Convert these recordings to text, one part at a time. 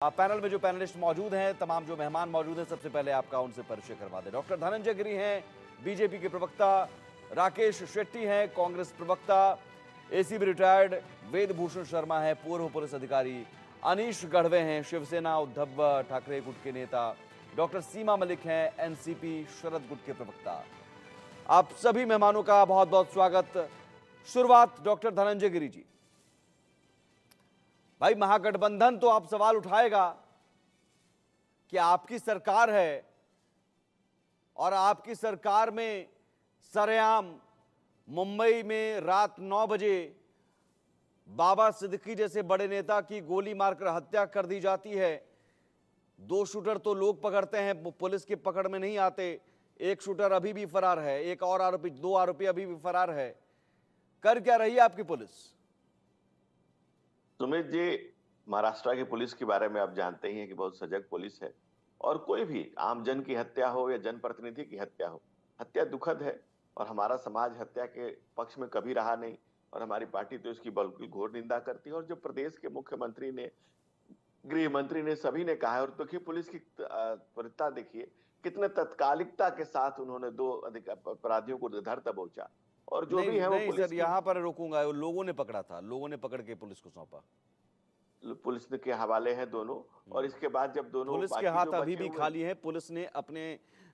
Panel में जो panelist मौजूद हैं, तमाम जो मेहमान मौजूद हैं, सबसे पहले आपका उनसे परिचय करवा दें। डॉक्टर धनंजय गिरी हैं, बीजेपी के प्रवक्ता। राकेश शेट्टी हैं, कांग्रेस प्रवक्ता। एसीबी रिटायर्ड वेदभूषण शर्मा हैं, पूर्व पुलिस अधिकारी। अनीश गढ़वे हैं, शिवसेना उद्धव ठाकरे गुट के नेता। डॉक्टर सीमा मलिक हैं, एनसीपी शरद गुट के प्रवक्ता। आप सभी मेहमानों का बहुत बहुत स्वागत। शुरुआत डॉक्टर धनंजय गिरी जी। भाई, महागठबंधन तो आप सवाल उठाएगा कि आपकी सरकार है और आपकी सरकार में सरेआम मुंबई में रात 9 बजे बाबा सिद्दीकी जैसे बड़े नेता की गोली मारकर हत्या कर दी जाती है। 2 शूटर तो लोग पकड़ते हैं, पुलिस की पकड़ में नहीं आते। 1 शूटर अभी भी फरार है, एक और आरोपी, 2 आरोपी अभी भी फरार है। कर क्या रही है आपकी पुलिस? सुमित जी, महाराष्ट्र की पुलिस के बारे में आप जानते ही हैं कि बहुत सजग पुलिस है। और कोई भी आम जन की हत्या हो या जनप्रतिनिधि की हत्या हो, हत्या दुखद है और हमारा समाज हत्या के पक्ष में कभी रहा नहीं। और हमारी पार्टी तो इसकी बिल्कुल घोर निंदा करती है। और जो प्रदेश के मुख्यमंत्री ने, गृह मंत्री ने, सभी ने कहा है। और देखिए पुलिस की त्वरितता देखिए, कितने तत्कालिकता के साथ उन्होंने 2 अपराधियों को धर दबोचा। और जो नहीं भी है वो नहीं पुलिस सर, यहां पर रुकूंगा। लोगों ने पकड़ा था, लोगों ने पकड़ के पुलिस को सौंपा। पुलिस के हवाले हैं दोनों। और इसके बाद जब दोनों पुलिस के बाकी हाथ जो अभी बचे भी हुए, खाली हैं। पुलिस ने अपने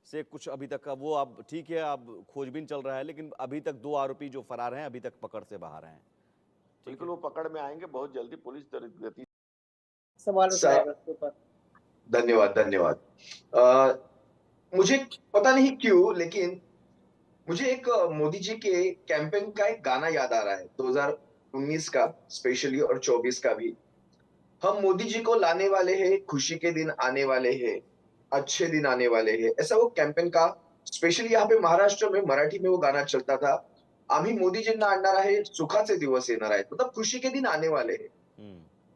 से कुछ अभी तक का वो, अब ठीक है, अब खोजबीन चल रहा है, लेकिन अभी तक 2 आरोपी जो फरार हैं अभी तक पकड़ से बाहर हैं। ठीक बिल्कुल है, वो पकड़ में आएंगे बहुत जल्दी। पुलिस गति सवाल उठाएगा उसके ऊपर। धन्यवाद धन्यवाद। अ, मुझे पता नहीं क्यों, लेकिन मुझे एक मोदी जी के कैंपेन का एक गाना याद आ रहा है, 2019 का स्पेशली और 24 का भी। हम मोदी जी को लाने वाले हैं, खुशी के दिन आने वाले हैं, अच्छे दिन आने वाले हैं, ऐसा वो कैंपेन का स्पेशली यहाँ पे महाराष्ट्र में मराठी में वो गाना चलता था। आम्ही मोदीजींना आणणार आहे, सुखाचे दिवस येणार आहेत, मतलब खुशी के दिन आने वाले हैं।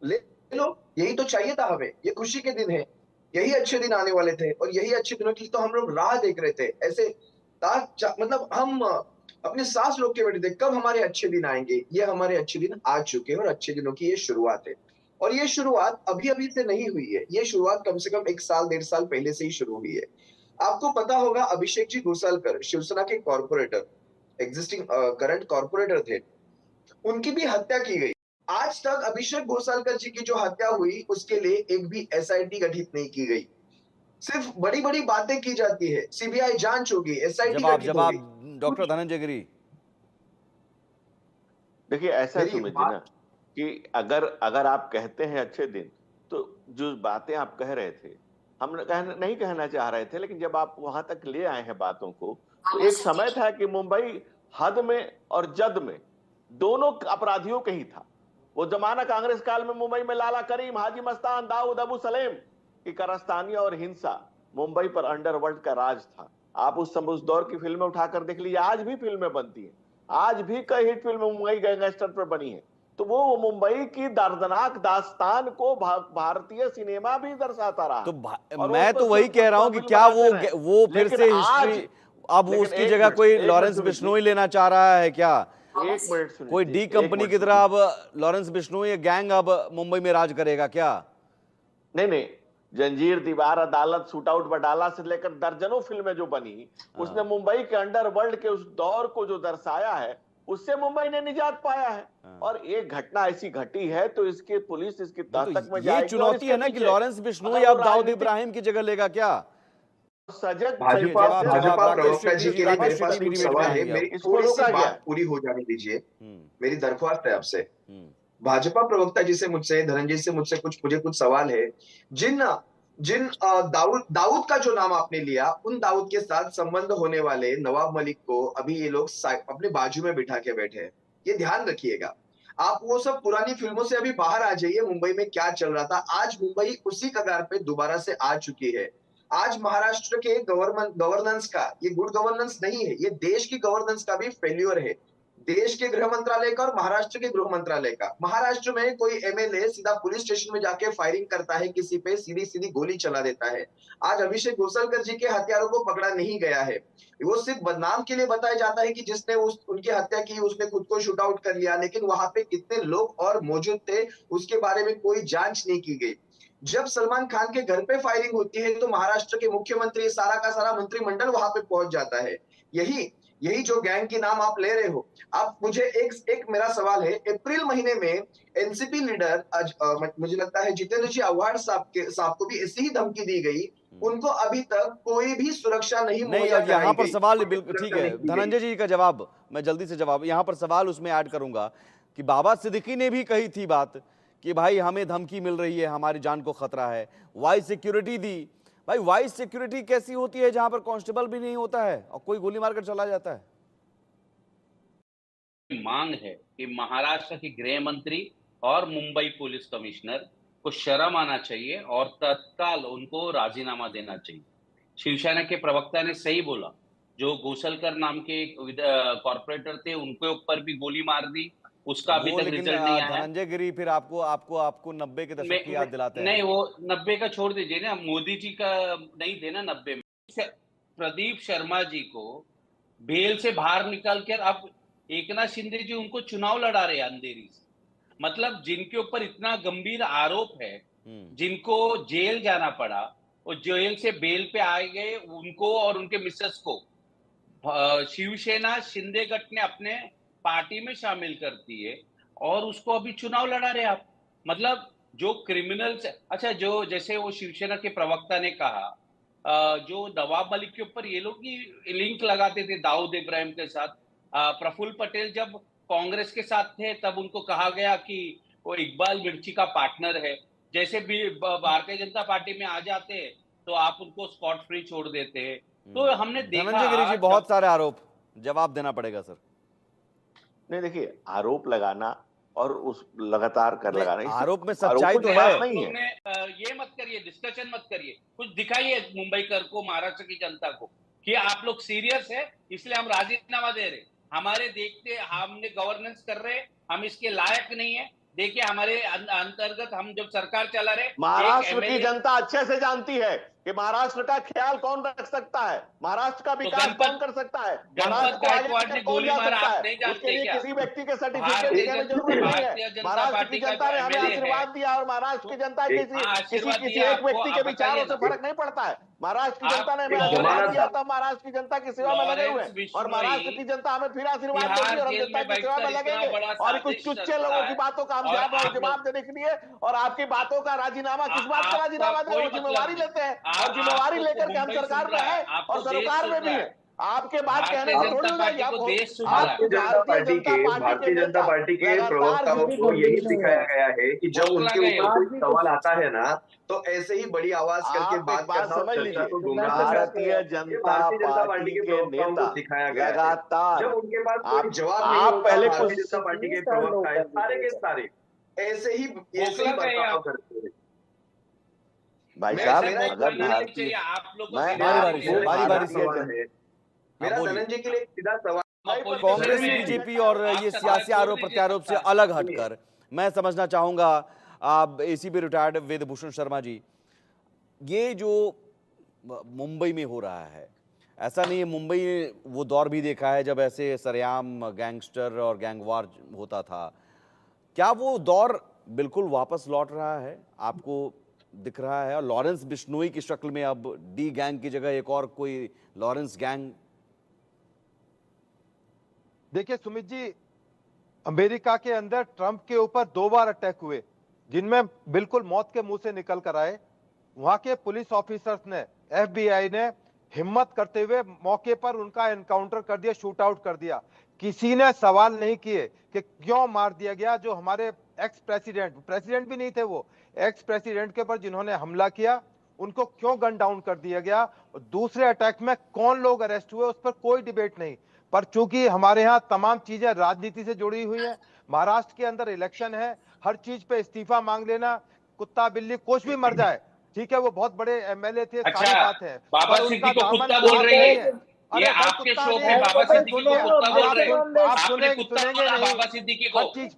ले लो, यही तो चाहिए था हमें। ये खुशी के दिन है, यही अच्छे दिन आने वाले थे और यही अच्छे दिनों की तो हम लोग राह देख रहे थे। ऐसे मतलब हम अपने सांस रोक के बैठे थे, कब हमारे अच्छे दिन आएंगे। ये हमारे अच्छे दिन आ चुके हैं और अच्छे दिनों की ये शुरुआत है। और ये शुरुआत अभी अभी से नहीं हुई है, ये शुरुआत कम से कम 1 साल 1.5 साल पहले से ही शुरू हुई है। आपको पता होगा, अभिषेक जी घोसालकर शिवसेना के कॉर्पोरेटर, एग्जिस्टिंग करंट कॉर्पोरेटर थे, उनकी भी हत्या की गई। आज तक अभिषेक घोसालकर जी की जो हत्या हुई, उसके लिए एक भी एसआईटी गठित नहीं की गई। सिर्फ बड़ी-बड़ी बातें की जाती है, सीबीआई जांच होगी, एसआईटी जवाब गठित होगी। जवाब डॉक्टर धनंजय गिरी। देखिए ऐसा है मेरी सुमित जी ना, बात कि अगर अगर आप कहते हैं अच्छे दिन, तो जो बातें आप कह रहे थे, हम नहीं कहना चाह रहे थे, लेकिन जब आप वहां तक ले आए हैं बातों को, तो एक समय था कि मुंबई हद में और जद में दोनों अपराधियों के ही था। वो जमाना कांग्रेस काल में मुंबई में लाला करीम, हाजी मस्तान, दाऊद, अबू सलेम की कारस्तानी और हिंसा, मुंबई पर अंडरवर्ल्ड का राज था। आप उस दौर की फिल्में उठाकर देख लीजिए, आज भी फिल्में बनती हैं, आज भी कई हिट फिल्में मुंबई गैंगस्टर पर बनी है। तो वो मुंबई की दर्दनाक दास्तान को भारतीय सिनेमा भी दर्शाता रहा। तो और मैं उस तो पर वही कह रहा हूं कि फिल्म क्या बनाते रहे। वो फिर लेकिन से आज, हिस्ट्री, अब वो लेकिन उसकी एक जगह मिनट, कोई एक मिनट लॉरेंस सुमित जी, बिश्नोई लेना चाह रहा है क्या? एक मिनट सुनिए, कोई डी एक कंपनी मिनट की तरह सुनिए। अब लॉरेंस बिश्नोई गैंग अब मुंबई में राज करेगा क्या? नहीं नहीं, जंजीर, दीवार, अदालत, शूट आउट बटाला से लेकर दर्जनों फिल्में जो बनी, उसने मुंबई के अंडरवर्ल्ड के उस दौर को जो दर्शाया है, उससे मुंबई ने निजात पाया है। और एक घटना ऐसी घटी है तो इसकी पुलिस इसकी तह तो तक में ये जाएगी। और चुनौती इसके है ना कि पीछे लॉरेंस बिश्नोई अगर वो अब दाऊद राजनीतिक इब्राहिम की जगह लेगा क्या? सजग चलिए, भाजपा जवाब भाजपा राकेश प्रवक्ता शेट्टी जी जी, के लिए मेरे राकेश पास शेट्टी भी कुछ डिबेट में सवाल है। आएंगे मेरी अब। इसको थोड़ी सी रोका गया। बात पूरी हो जाने दीजिए, मेरी दरख्वास्त है आपसे। हम्म भाजपा प्रवक्ता जी से, मुझसे, धनंजय से मुझसे मुझे कुछ सवाल है। जिन जिन दाऊद दाऊद का जो नाम आपने लिया, उन दाऊद के साथ संबंध होने वाले नवाब मलिक को अभी ये लोग अपने बाजू में बिठा के बैठे हैं। ये ध्यान रखिएगा। आप वो सब पुरानी फिल्मों से अभी बाहर आ जाइए, मुंबई में क्या चल रहा था। आज मुंबई उसी कगार पे दोबारा से आ चुकी है। आज महाराष्ट्र के गवर्नेंस का ये गुड गवर्नेंस नहीं है, ये देश की गवर्नेंस का भी फेल्यूर है। देश के गृह मंत्रालय का और महाराष्ट्र के गृह मंत्रालय का। महाराष्ट्र में कोई एमएलए सीधा पुलिस स्टेशन में जाके फायरिंग करता है, किसी पे सीधी सीधी गोली चला देता है। आज अभिषेक घोसालकर जी के हत्यारों को पकड़ा नहीं गया है। वो सिर्फ बदनाम के लिए बताया जाता है कि जिसने उनकी हत्या की उसने खुद को शूट आउट कर लिया, लेकिन वहां पे कितने लोग और मौजूद थे उसके बारे में कोई जांच नहीं की गई। जब सलमान खान के घर पे फायरिंग होती है तो महाराष्ट्र के मुख्यमंत्री, सारा का सारा मंत्रिमंडल वहां पे पहुंच जाता है। यही यही जो गैंग की नाम आप ले रहे हो, आप मुझे एक मेरा सवाल है, अप्रैल महीने में एनसीपी लीडर मुझे लगता है जितेंद्र जी आव्हाड साहब को भी ऐसी ही धमकी दी गई, उनको अभी तक कोई भी सुरक्षा नहीं नहीं, मुहैया और यहाँ कराई पर गई, सवाल कोई भी बिल्कुल ठीक सुरक्षा है, नहीं दी गई। धनंजय जी का जवाब मैं जल्दी से जवाब यहाँ पर सवाल उसमें ऐड करूंगा कि बाबा सिद्दीकी ने भी कही थी बात कि भाई हमें धमकी मिल रही है, हमारी जान को खतरा है, वाइस सिक्योरिटी दी। भाई वाइस सिक्योरिटी कैसी होती है जहां पर कांस्टेबल भी नहीं होता है और कोई गोली मारकर चला जाता है? मांग है कि महाराष्ट्र के गृह मंत्री और मुंबई पुलिस कमिश्नर को शर्म आना चाहिए और तत्काल उनको राजीनामा देना चाहिए। शिवसेना के प्रवक्ता ने सही बोला, जो गोसलकर नाम के कॉर्पोरेटर थे उनके ऊपर भी गोली मार दी, उसका अभी तक रिजल्ट नहीं आया। धनंजय गिरी फिर आपको 90 के दशक की याद दिलाते हैं। नहीं, वो 90 का छोड़ दीजिए ना, मोदी जी का नहीं थे ना 90 में। प्रदीप शर्मा जी को बेल से बाहर निकाल कर अब एकनाथ शिंदे जी उनको चुनाव लड़ा रहे अंधेरी से। मतलब जिनके ऊपर इतना गंभीर आरोप है, जिनको जेल जाना पड़ा, वो जेल से बेल पे आ गए, उनको और उनके मिसेस को शिवसेना शिंदे गठ ने अपने पार्टी में शामिल कर दिए और उसको अभी चुनाव लड़ा रहे आप। मतलब जो क्रिमिनल्स, अच्छा जो जैसे वो शिवसेना के प्रवक्ता ने कहा, जो नवाब मलिक के ऊपर ये लोग ही लिंक लगाते थे दाऊद इब्राहिम के साथ। प्रफुल्ल पटेल जब कांग्रेस के साथ थे तब उनको कहा गया कि वो इकबाल मिर्ची का पार्टनर है। जैसे भी भारतीय जनता पार्टी में आ जाते हैं तो आप उनको स्पॉट फ्री छोड़ देते हैं। तो हमने देखा धनंजय गिरी जी, बहुत सारे आरोप, जवाब देना पड़ेगा सर। नहीं देखिए, आरोप लगाना और उस लगातार कर लगाना, आरोप में सच्चाई तो है नहीं है। ये मत करिए, डिस्कशन मत करिए, कुछ दिखाइए मुंबईकर को, महाराष्ट्र की जनता को कि आप लोग सीरियस है, इसलिए हम राजीनामा दे रहे, हमारे देखते हमने गवर्नेंस कर रहे, हम इसके लायक नहीं है। देखिए हमारे अंतर्गत हम जब सरकार चला रहे, महाराष्ट्र की जनता अच्छे से जानती है कि महाराष्ट्र का ख्याल कौन रख सकता है, महाराष्ट्र का विकास कौन कर सकता है, महाराष्ट्र को आगे लेकर कौन जा सकता है। उसके लिए किसी व्यक्ति के सर्टिफिकेट देने की जरूरत नहीं है। महाराष्ट्र की जनता ने हमें आशीर्वाद दिया और महाराष्ट्र की जनता किसी एक व्यक्ति के विचारों से फर्क नहीं पड़ता है। महाराष्ट्र की जनता ने हमें आशीर्वाद दिया, तब महाराष्ट्र की जनता की सेवा में लगे हुए हैं और महाराष्ट्र की जनता हमें फिर आशीर्वाद देगी और हम जनता की सेवा में लगेंगे। और कुछ चुच्चे लोगों की बातों का हम जवाब देने के लिए और आपकी बातों का राजीनामा, किस बात का राजीनामा दे, वो जिम्मेवारी लेते हैं और जिम्मेवारी लेकर के हम सरकार में है और सरकार में भी है। आपके बात कहने से थोड़ी हो जाएगी। भारतीय जनता पार्टी के प्रवक्ताओं को यही सिखाया गया है कि जब उनके ऊपर कोई सवाल आता है ना तो ऐसे ही बड़ी आवाज करके बात करना, समझ लीजिए, भारतीय जनता पार्टी के प्रवक्ताओं को सिखाया गया लगातार जब उनके पास कोई जवाब नहीं होता, पहले भारतीय जनता पार्टी के प्रवक्ता सारे के सारे ऐसे ही बर्ताव करते हैं। भाई साहब, अगर बारी से मेरा धनंजय के लिए सीधा सवाल, कांग्रेस, बीजेपी और ये सियासी आरोप प्रत्यारोप से अलग हटकर मैं समझना चाहूंगा आप एसीपी रिटायर्ड वेदभूषण शर्मा जी, ये जो मुंबई में हो रहा है, ऐसा नहीं है, मुंबई ने वो दौर भी देखा है जब ऐसे सरेआम गैंगस्टर और गैंगवार होता था। क्या वो दौर बिल्कुल वापस लौट रहा है, आपको दिख रहा है? और लॉरेंस बिश्नोई की शक्ल में अब डी गैंग की जगह एक और कोई लॉरेंस गैंग? देखिए सुमित जी, अमेरिका के अंदर ट्रंप के ऊपर 2 बार अटैक हुए जिनमें बिल्कुल मौत के मुंह से निकल कर आए। वहां के पुलिस ऑफिसर्स ने, FBI ने हिम्मत करते हुए मौके पर उनका एनकाउंटर कर दिया, शूट आउट कर दिया। किसी ने सवाल नहीं किए कि क्यों मार दिया गया। जो हमारे एक्स प्रेसिडेंट भी नहीं थे, वो एक्स प्रेसिडेंट के ऊपर जिन्होंने हमला किया उनको क्यों गन डाउन कर दिया गया। और दूसरे अटैक में कौन लोग अरेस्ट हुए उस पर कोई डिबेट नहीं। पर चूंकि हमारे यहाँ तमाम चीजें राजनीति से जुड़ी हुई है, महाराष्ट्र के अंदर इलेक्शन है, हर चीज पे इस्तीफा मांग लेना, कुत्ता बिल्ली कुछ भी मर जाए, ठीक है, वो बहुत बड़े MLA थे, सारी बात है, बाबा सिद्दीकी को कुत्ता बोल रहे हैं। ये आपके शो पे बाबा सिद्दीकी को कुत्ता बोल रहे हैं। आप सुनेंगे नहीं बाबा सिद्दीकी को। हर चीज।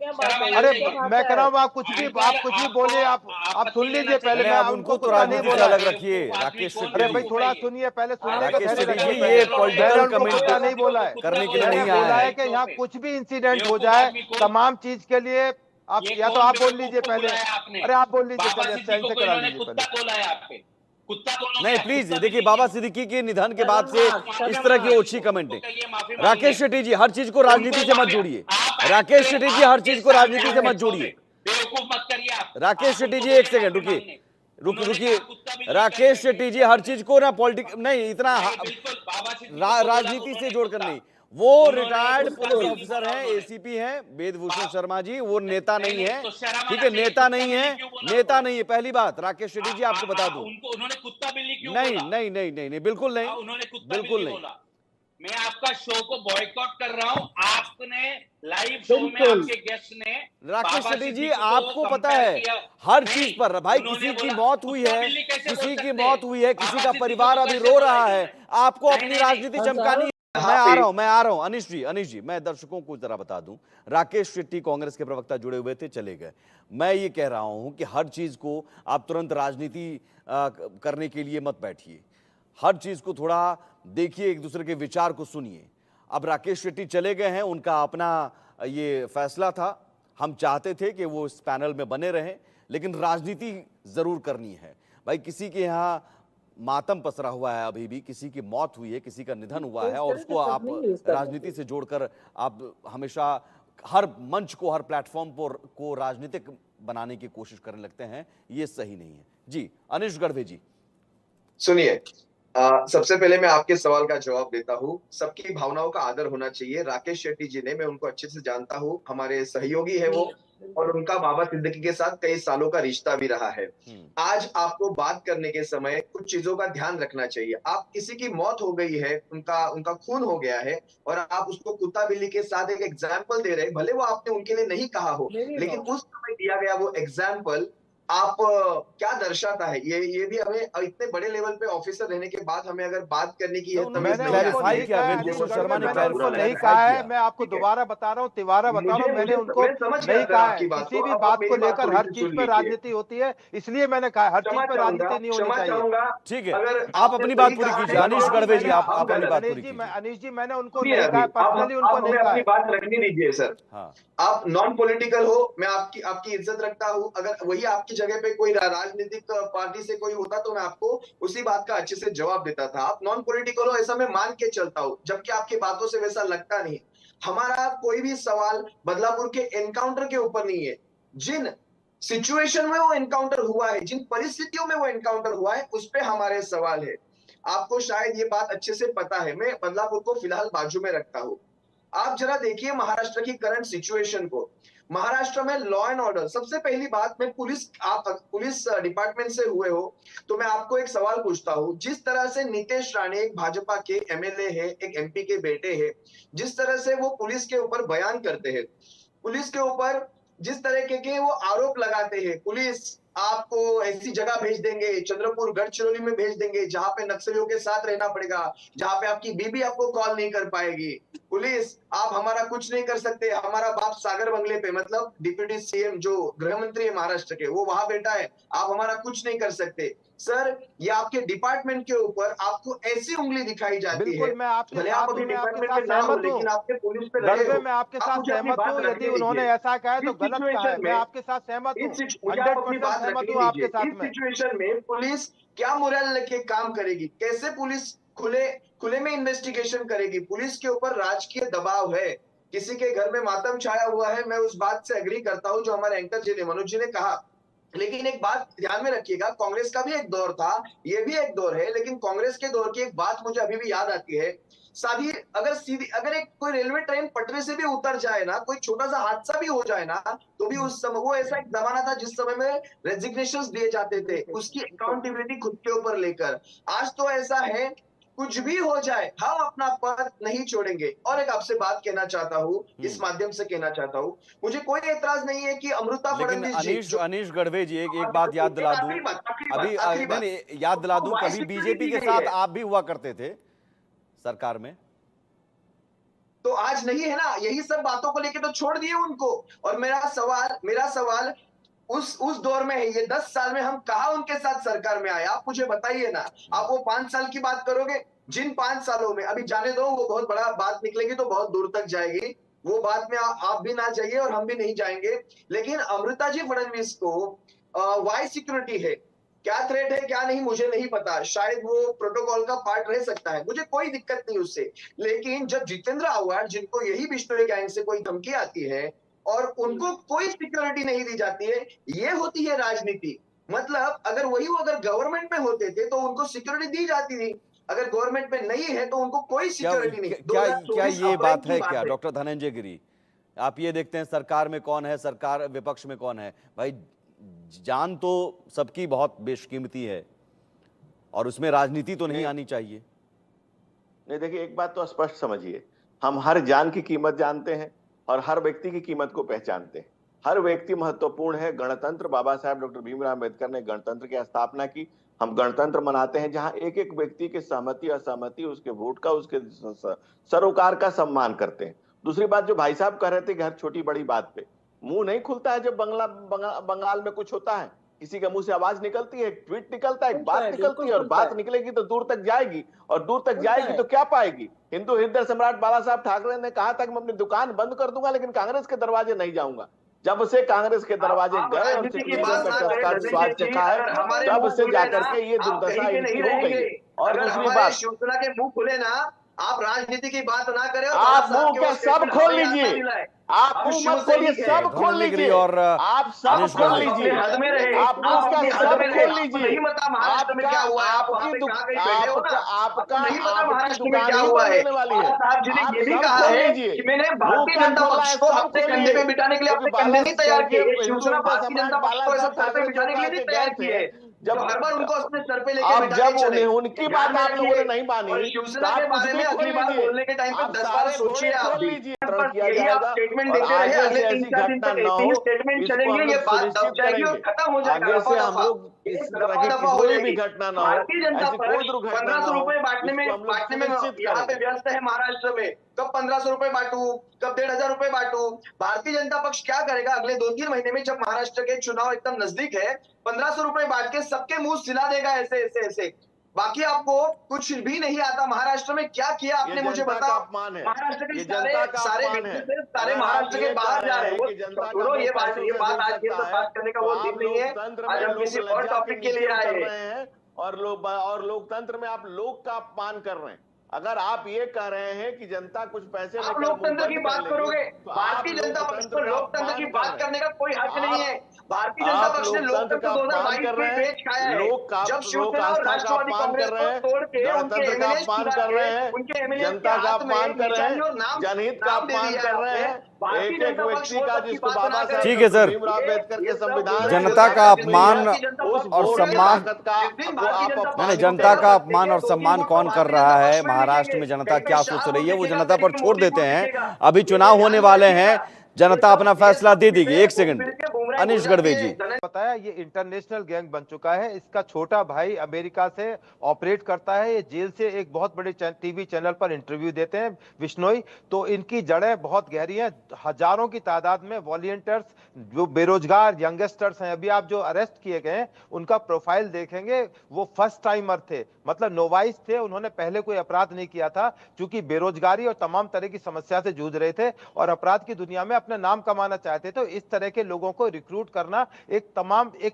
अरे मैं कह रहा हूँ आप कुछ भी बोलिए, आप सुन लीजिए पहले। मैं उनको तो राजनीति से अलग रखिए राकेश। अरे भाई थोड़ा सुनिए पहले, सुनने राकेश जी, ये पॉलिटिकल कमेंट नहीं बोला है, करने के लिए नहीं बोला आया है कि यहाँ कुछ भी इंसिडेंट हो जाए, तमाम चीज के लिए आप ये या तो कौन आप बोल बेवकूफ लीजिए को पहले। बुलाया आपने? अरे आप बोल लीजिए, बाबा चलिए सिद्दीकी चैन से को करा इन्होंने लीजिए कुत्ता पहले। बोला है आप पे। कुत्ता बोलोगे नहीं आप? प्लीज कुत्ता देखिए, बिल्ली बाबा क्यों? सिद्दीकी के निधन के बाद से इस शर्म तरह की आ ओछी रही है। कमेंटें। उनको कहिए माफी मांगे। राकेश शेट्टी जी, हर चीज को राजनीति से मत जोड़िए। राकेश शेट्टी जी, हर चीज को राजनीति से मत जोड़िए। बेवकूफ मत करिए आप। राकेश आप शेट्टी उनको जी, एक बोले सेकंड माफी रुकिए, मांगने। उन्होंने रुकिए। कहा कुत्ता बिल्ली राकेश करके शेट्टी जी, हर चीज को ना पॉलिटिक नहीं, इतना नहीं, बिल्कुल बाबा सिद्दीकी को बोला राजनीति से उन्होंने जोड़कर कुत्ता। नहीं। वो उन्होंने रिटायर्ड कुत्ता पुलिस बिल्ली ऑफिसर बोला हैं, उन्होंने। एसीपी हैं वेदभूषण शर्मा जी, वो नेता नहीं है। तो शर्म ठीक आना है, चाहिए। नेता कुत्ता नहीं बिल्ली है, क्यों बोला नेता उन्होंने? नहीं है। पहली बात, राकेश शेट्टी जी आपको बता दूं, उनको उन्होंने कुत्ता बिल्ली क्यों नहीं बोला? नहीं नहीं नहीं नहीं, बिल्कुल नहीं, उन्होंने कुत्ता बिल्कुल बिल्ली नहीं। बोला। मैं आपका शो को बॉयकॉट कर रहा हूं। आपने लाइव शो में बिल्कुल। आपके गेस्ट ने राकेश बाबा शेट्टी जी, सिद्दीकी को आपको पता कंपेयर है किया। हर नहीं, चीज पर भाई, उन्होंने किसी की बोला, मौत हुई कुत्ता है, बिल्ली कैसे बोल किसी की सकते मौत हैं? हुई है, किसी बाबा का सिद्दीकी परिवार को अभी कैसे रो बोला रहा है, इन्होंने? आपको नहीं, अपनी नहीं, राजनीति नहीं। चमकानी है। हाँ, मैं आ रहा हूं अनिश जी, मैं दर्शकों को जरा बता दूं, राकेश शेट्टी कांग्रेस के प्रवक्ता जुड़े हुए थे, चले गए। मैं ये कह रहा हूं कि हर चीज को आप तुरंत राजनीति करने के लिए मत बैठिए। हर चीज को थोड़ा देखिए, एक दूसरे के विचार को सुनिए। अब राकेश शेट्टी चले गए हैं, उनका अपना ये फैसला था। हम चाहते थे कि वो इस पैनल में बने रहें, लेकिन राजनीति जरूर करनी है भाई। किसी के यहाँ मातम पसरा हुआ है, अभी भी किसी की मौत हुई है, किसी का निधन हुआ है, और उसको आप राजनीति से जोड़कर आप हमेशा हर मंच को, हर प्लेटफॉर्म पर को राजनीतिक बनाने की कोशिश करने लगते हैं, ये सही नहीं है। जी अनिश गढ़वे जी। सुनिए, सबसे पहले मैं आपके सवाल का जवाब देता हूँ। सबकी भावनाओं का आदर होना चाहिए। राकेश शेट्टी जी ने, मैं उनको अच्छे से जानता हूँ, हमारे सहयोगी है वो, और उनका बाबा सिद्दीकी के साथ कई सालों का रिश्ता भी रहा है। आज आपको बात करने के समय कुछ चीजों का ध्यान रखना चाहिए। आप किसी की मौत हो गई है, उनका खून हो गया है, और आप उसको कुत्ता बिल्ली के साथ एक एग्जाम्पल दे रहे हैं। भले वो आपने उनके लिए नहीं कहा हो, लेकिन उस समय दिया गया वो एग्जाम्पल आप क्या दर्शाता है, ये भी हमें इतने बड़े लेवल पे ऑफिसर रहने के बाद हमें अगर बात करने की है, उन्होंने मैंने clarify उनको नहीं किया, कहा है, वेदभूषण अनिश शर्मा गढ़वे, ने मैंने उनको clarify नहीं कहा है। किया। मैं आपको ठीक है। दोबारा बता रहा हूँ, तिवारा बता रहा हूँ, मैंने उनको मैं समझ गया नहीं सर कहा आपकी है। बात किसी को। भी अब बात मेरी को बात लेकर थोड़ी हर सी चीज सुन पे लीजिए। राजनीति होती है, इसलिए मैंने कहा हर चीज पे राजनीति नहीं होनी चाहिए। चाहूंगा। ठीक है, अगर आप आपने अपनी सही बात पूरी कहा कीजिए। है, अनिश तो गढ़वे जी, हम आप अपनी गलत। बात पूरी कीजिए। अनिश जी, मैंने उनको सुनिए नहीं अभी, कहा, आप पर्सनली उनको नहीं हमें कहा अपनी है। बात रखने दीजिए सर। हाँ, आप नॉन पॉलिटिकल हो, मैं आपकी इज्जत रखता हूं। अगर वही आपकी जगह पे कोई राजनीतिक पार्टी से कोई होता तो मैं आपको उसी बात का अच्छे से जवाब देता था। आप नॉन पॉलिटिकल हो, ऐसा मैं मान के चलता हूं, जबकि आपकी बातों से वैसा लगता नहीं। हमारा कोई भी सवाल बदलापुर के एनकाउंटर के ऊपर नहीं है। जिन सिचुएशन में वो एनकाउंटर हुआ है, जिन परिस्थितियों में वो एनकाउंटर हुआ है, उस पे हमारे सवाल है। आपको शायद ये बात अच्छे से पता है। मैं बदलापुर को फिलहाल बाजू में रखता हूं। आप जरा देखिए महाराष्ट्र की करंट सिचुएशन को। महाराष्ट्र में लॉ एंड ऑर्डर, सबसे पहली बात, मैं आप पुलिस डिपार्टमेंट से हुए हो तो मैं आपको एक सवाल पूछता हूं। जिस तरह से नितेश राणे एक भाजपा के एमएलए है, एक एमपी के बेटे हैं, जिस तरह से वो पुलिस के ऊपर बयान करते हैं, पुलिस के ऊपर जिस तरह के वो आरोप लगाते हैं, पुलिस आपको ऐसी जगह भेज देंगे, चंद्रपुर गढ़चिरौली में भेज देंगे जहां पे नक्सलियों के साथ रहना पड़ेगा, जहां पे आपकी बीबी आपको कॉल नहीं कर पाएगी, पुलिस आप हमारा कुछ नहीं कर सकते, हमारा बाप सागर बंगले पे, मतलब डिप्यूटी सीएम जो गृह मंत्री है महाराष्ट्र के, वो वहां बैठा है, आप हमारा कुछ नहीं कर सकते। सर, ये आपके डिपार्टमेंट के ऊपर आपको ऐसी उंगली दिखाई जाती है। बिल्कुल, मैं आपके भले साथ आप हूँ, अभी मैं आपके डिपार्टमेंट साथ में ना हो, सहमत लेकिन हूँ। आपके पुलिस पे रहे गढ़वे, हो। मैं आपके आप साथ मुझे अपनी सहमत बात हूँ। रखने यदि उन्होंने दीजिए। ऐसा कहा है तो इस गलत कहा है, सिचुएशन मैं में आपके साथ सहमत हूँ, मुझे आप अपनी 100% बात सहमत रखने हूँ आपके दीजिए। साथ इस में। सिचुएशन में पुलिस क्या मोरल लेके काम करेगी? कैसे पुलिस खुले में इन्वेस्टिगेशन करेगी? पुलिस के ऊपर राजकीय दबाव है, किसी के घर में मातम छाया हुआ है। मैं उस बात से एग्री करता हूं जो हमारे एंकर जी ने, मनोज जी ने कहा। लेकिन एक बात ध्यान में रखिएगा, कांग्रेस का भी एक दौर था, ये भी एक दौर है, लेकिन कांग्रेस के दौर की एक बात मुझे अभी भी याद आती है। अगर एक कोई रेलवे ट्रेन पटरी से भी उतर जाए ना, कोई छोटा सा हादसा भी हो जाए ना, तो भी उस समय वो ऐसा एक जमाना था जिस समय में रेजिग्नेशंस दिए जाते थे, उसकी अकाउंटेबिलिटी खुद के ऊपर लेकर। आज तो ऐसा है, कुछ भी हो जाए हम अपना पद नहीं छोड़ेंगे। और एक आपसे बात कहना चाहता हूँ, इस माध्यम से कहना चाहता हूँ, मुझे कोई एतराज नहीं है कि अमृता लेकिन फडणवीस जी अनिश गढ़वे जी, एक बात याद दिला दूं, अभी नहीं याद दिला दूं, कभी बीजेपी के साथ आप भी हुआ करते थे सरकार में, तो आज नहीं है ना। यही सब बातों को लेके तो छोड़ दिए उनको। और मेरा सवाल उस दौर में है। ये 10 साल में हम कहा उनके साथ सरकार में आए, आप मुझे बताइए ना। आप वो 5 साल की बात करोगे, जिन 5 सालों में, अभी जाने दो, वो बहुत बड़ा बात निकलेगी तो बहुत दूर तक जाएगी। वो बात में आप भी ना जाइए और हम भी नहीं जाएंगे। लेकिन अमृता जी फडणवीस को वाई सिक्योरिटी है, क्या थ्रेट है क्या नहीं मुझे नहीं पता, शायद वो प्रोटोकॉल का पार्ट रह सकता है, मुझे कोई दिक्कत नहीं उससे। लेकिन जब जितेंद्र आव्हाड, जिनको यही बिश्नोई गैंग से कोई धमकी आती है और उनको कोई सिक्योरिटी नहीं दी जाती है, ये होती है राजनीति। मतलब अगर गवर्नमेंट में होते थे तो उनको सिक्योरिटी दी जाती थी, अगर गवर्नमेंट में नहीं है तो उनको कोई क्या सिक्योरिटी नहीं। क्या क्या 2024 ये अप्रैल बात की है क्या डॉक्टर धनंजय गिरी? आप ये देखते हैं सरकार में कौन है, सरकार विपक्ष में कौन है। भाई जान तो सबकी बहुत बेशकीमती है और उसमें राजनीति तो नहीं आनी चाहिए। नहीं, देखिए एक बात तो स्पष्ट समझिए, हम हर जान की कीमत जानते हैं और हर व्यक्ति की कीमत को पहचानते हैं। हर व्यक्ति महत्वपूर्ण है। गणतंत्र, बाबा साहब डॉक्टर भीमराव अम्बेडकर ने गणतंत्र की स्थापना की। हम गणतंत्र मनाते हैं जहां एक एक व्यक्ति के सहमति असहमति, उसके वोट का, उसके सरोकार का सम्मान करते हैं। दूसरी बात, जो भाई साहब कह रहे थे कि हर छोटी बड़ी बात पे मुंह नहीं खुलता है। जब बंगाल में कुछ होता है, किसी के मुंह से आवाज निकलती है, एक ट्वीट निकलता है, एक बात निकलती है, और बात निकलेगी तो दूर तक जाएगी, और दूर तक जाएगी तो क्या पाएगी। हिंदू हृदय सम्राट बाला साहब ठाकरे ने कहा था कि मैं अपनी दुकान बंद कर दूंगा लेकिन कांग्रेस के दरवाजे नहीं जाऊंगा। जब से कांग्रेस के दरवाजे गए और स्वाद चखा है, तब से जाकर के ये दुर्दशा इनकी हो गई। और दूसरी बात, शिवसेना के मुंह खुले ना, आप राजनीति की बात ना करें, आप मुंह क्या सब खोल लीजिए, आप मुंह मत खोलिए, सब खोल लीजिए, और आप सब खोल लीजिए, आप मुंह क्या सब खोल लीजिए। आपकी दुकान ही बंद होने वाली है। आप सब खोल लीजिए, मैंने मुंह भारतीय क्या जनता खोला पक्ष है को सब अपने कंधे पे बिठाने के लिए अपने कंधे नहीं तैयार किए। शिवसेना भारतीय जनता पक्ष को ऐसा सर पे बिठाने के लिए नहीं तैयार किए, जब हर बार उनको अपने सर पे लेके बिठा के चले। उनकी बात आप लोगों ने नहीं मानी, और शिवसेना के बारे में अगली बार बोलने के टाइम पे 10 बार सोचिए आप भी। यही आप स्टेटमेंट देते रहे, अगले 3-4 दिन तक ऐसे ही स्टेटमेंट चलेंगे, ये बात दब जाएगी और खत्म हो जाएगा। आगे से हम लोग इस तरह की कोई भी घटना ना हो, भारतीय जनता ऐसी कोई पक्ष दुर्घटना 1500 ना हो, रुपए बांटने में यहाँ पे व्यस्त है महाराष्ट्र में। कब 1500 रुपए बांटू, कब 1500 रुपए बांटू। भारतीय जनता पक्ष क्या करेगा अगले 2-3 महीने में, जब महाराष्ट्र के चुनाव एकदम नजदीक है, 1500 रुपए बांट के सबके मुंह सिला देगा ऐसे ऐसे ऐसे। बाकी आपको कुछ भी नहीं आता। महाराष्ट्र में क्या किया आपने मुझे बताओ। महाराष्ट्र के सारे सारे महाराष्ट्र के बाहर जा रहे हैं। छोड़ो ये बात आज ये सब बात करने का वो दिन नहीं है। आज हम किसी और टॉपिक के लिए आए हैं। और लोकतंत्र में आप लोक का अपमान कर रहे हैं। अगर आप ये कह रहे हैं कि जनता कुछ पैसे आप लोकतंत्र की बात करोगे, भारतीय जनता पक्ष को लोकतंत्र की बात करने का कोई हक नहीं है। भारतीय जनता पक्ष ने लोकतंत्र 2022 में पेच खाया है, जब शिवसेना और राष्ट्रवादी कांग्रेस को तोड़ के उनके एमएलए कर रहे हैं, उनके एमएलए जनता का अपमान कर रहे हैं, जनहित का अपमान कर रहे हैं। एक एक व्यक्ति का, जिसको बाबा साहब ठीक है सर, भीमराव अम्बेडकर के संविधान, जनता का अपमान और सम्मान, नहीं जनता का अपमान और सम्मान कौन कर रहा है, महाराष्ट्र में जनता क्या सोच रही है, वो जनता पर छोड़ देते हैं। अभी चुनाव होने वाले हैं, जनता अपना फैसला दे देगी। एक सेकंड, अनिश गढ़वे जी। बताया ये इंटरनेशनल गैंग बन चुका है। इसका छोटा भाई अमेरिका से ऑपरेट करता है। ये जेल से एक बहुत बड़े टीवी चैनल पर इंटरव्यू देते हैं बिश्नोई। तो इनकी जड़ें बहुत गहरी हैं। हजारों की तादाद में वॉलंटियर्स, जो बेरोजगार यंगस्टर्स हैं, अभी आप जो अरेस्ट किए गए हैं उनका प्रोफाइल देखेंगे, वो फर्स्ट टाइमर थे, मतलब नोवाइस थे। उन्होंने पहले कोई अपराध नहीं किया था, क्योंकि बेरोजगारी और तमाम तरह की समस्या से जूझ रहे थे और अपराध की दुनिया में अपना नाम कमाना चाहते थे। तो इस तरह के लोगों को रिक्रूट करना एक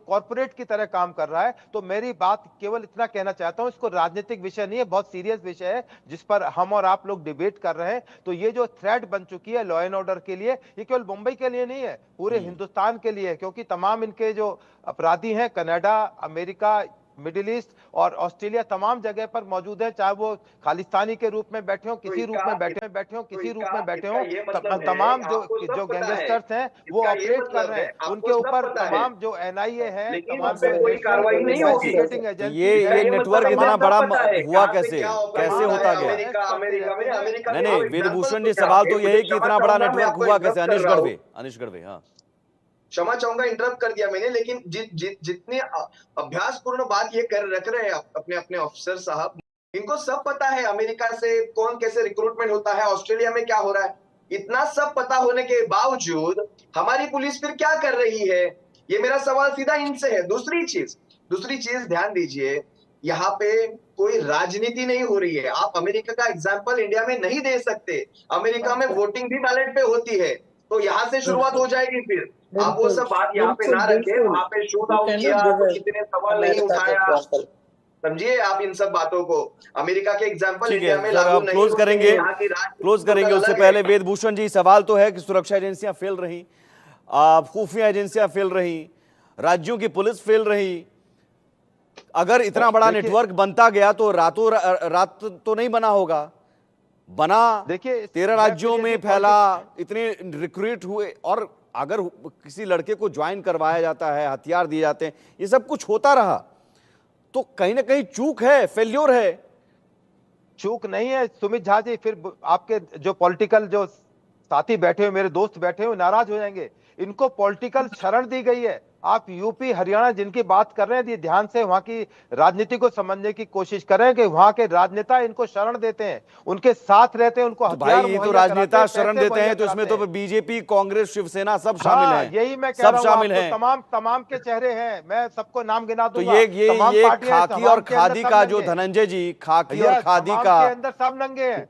कॉर्पोरेट की तरह काम कर रहा है। तो मेरी बात केवल इतना कहना चाहता हूं, इसको राजनीतिक विषय नहीं है, बहुत सीरियस विषय है जिस पर हम और आप लोग डिबेट कर रहे हैं। तो ये जो थ्रेट बन चुकी है लॉ एंड ऑर्डर के लिए, ये केवल मुंबई के लिए नहीं है, पूरे हिंदुस्तान के लिए है। क्योंकि तमाम इनके जो अपराधी हैं कनाडा, अमेरिका, मिडिल ईस्ट और ऑस्ट्रेलिया, तमाम जगह पर मौजूद है। चाहे वो खालिस्तानी के रूप में बैठे हो, किसी रूप में बैठे हो, किसी रूप में बैठे हो, तमाम जो गैंगस्टर्स हैं वो ऑपरेट कर रहे हैं। उनके ऊपर तमाम जो एनआईए है, तमाम कोई कार्रवाई नहीं होगी। ये नेटवर्क इतना बड़ा हुआ कैसे होता गया? नहीं, वेदभूषण जी, सवाल तो यही कि इतना बड़ा नेटवर्क हुआ कैसे? अनिश गढ़वे। हाँ, क्षमा चाहूंगा, इंटरप्ट कर दिया मैंने, लेकिन जितनी अभ्यास पूर्ण बात ये रख रहे हैं अपने अपने ऑफिसर साहब, इनको सब पता है अमेरिका से कौन कैसे रिक्रूटमेंट होता है, ऑस्ट्रेलिया में क्या हो रहा है। इतना सब पता होने के बावजूद हमारी पुलिस फिर क्या कर रही है, ये मेरा सवाल सीधा इनसे है। दूसरी चीज ध्यान दीजिए, यहाँ पे कोई राजनीति नहीं हो रही है। आप अमेरिका का एग्जाम्पल इंडिया में नहीं दे सकते। अमेरिका में वोटिंग भी बैलेट पे होती है, तो यहाँ से शुरुआत हो जाएगी। फिर आप वो सब बात यहाँ पे ना रखें। वहां पे शूट आउट किया तो कितने सवाल नहीं उठाया, समझिए आप इन सब बातों को। अमेरिका के एग्जाम्पल ठीक इंडिया है में सर, लागू आप नहीं क्लोज होते। करेंगे, यहाँ की राजनीति क्लोज करेंगे। तो उससे अलग पहले है। वेदभूषण जी, सवाल तो है कि सुरक्षा एजेंसियां फेल रही, खुफिया एजेंसियां फेल रही, राज्यों की पुलिस फेल रही। अगर इतना बड़ा नेटवर्क बनता गया तो रातों रात तो नहीं बना होगा, बना। देखिए 13 राज्यों में फैला, इतने रिक्रूट हुए, और अगर किसी लड़के को ज्वाइन करवाया जाता है, हथियार दिए जाते हैं, ये सब कुछ होता रहा, तो कहीं ना कहीं चूक है, फेल्योर है। चूक नहीं है सुमित झा जी। फिर आपके जो पॉलिटिकल जो साथी बैठे हुए, मेरे दोस्त बैठे हुए, नाराज हो जाएंगे। इनको पॉलिटिकल शरण दी गई है। आप यूपी हरियाणा जिनकी बात कर रहे हैं, ये ध्यान से वहां की राजनीति को समझने की कोशिश करें कि वहां के राजनेता इनको शरण देते हैं, उनके साथ रहते हैं, उनको तो हथियार भाई ये तो मुहैया कराते राजनेता हैं, शरण पैसे देते हैं, मुहैया तो इसमें कराते तो हैं। बीजेपी, कांग्रेस, शिवसेना सब शामिल हाँ, हैं, यही मैं कह सब रहा हूँ शामिल आपको। हैं। तमाम के चेहरे हैं, मैं सबको नाम गिना तो दूंगा। तमाम ये पार्टियां हैं, खाकी और तमाम के अंदर खादी सब का जो नंगे हैं। धनंजय जी, खाकी और भैया, खादी तमाम का के अंदर सब नंगे हैं,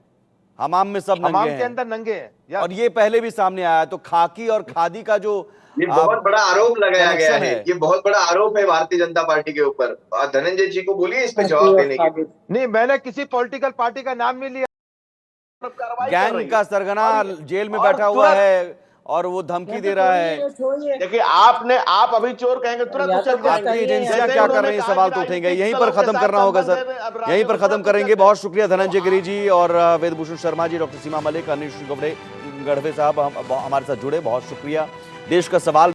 हमाम में सब नंगे तमाम के हैं, अंदर नंगे हैं। और ये पहले भी सामने आया। तो खाकी और खादी का जो ये बहुत बड़ा आरोप लगाया गया कनेक्शन है। है। ये बहुत बड़ा आरोप है भारतीय जनता पार्टी के ऊपर। धनंजय जी को बोलिए इस पे जवाब देने के लिए। नहीं, मैंने किसी पॉलिटिकल पार्टी का नाम नहीं लिया। कार्रवाई कर रही गैंग का है। सरगना और- जेल में और बैठा हुआ तुरंत- है और वो धमकी दे रहा है। देखिए, आप अभी चोर कहेंगे तुरंत उसे आपकी जाएंगे। एजेंसियां जैसे क्या कर उन्होंने रही हैं, कहा सवाल कि तो उठेंगे। राजनीतिक यहीं पर दलों के खत्म साथ करना होगा संबंध सर, है, अब यहीं पर राज्यों खत्म को करेंगे। तुरंत बहुत शुक्रिया धनंजय गिरी जी और वेदभूषण शर्मा जी, डॉक्टर सीमा मलिक, अनिश गढ़वे साहब हमारे साथ जुड़े, बहुत शुक्रिया। देश का सवाल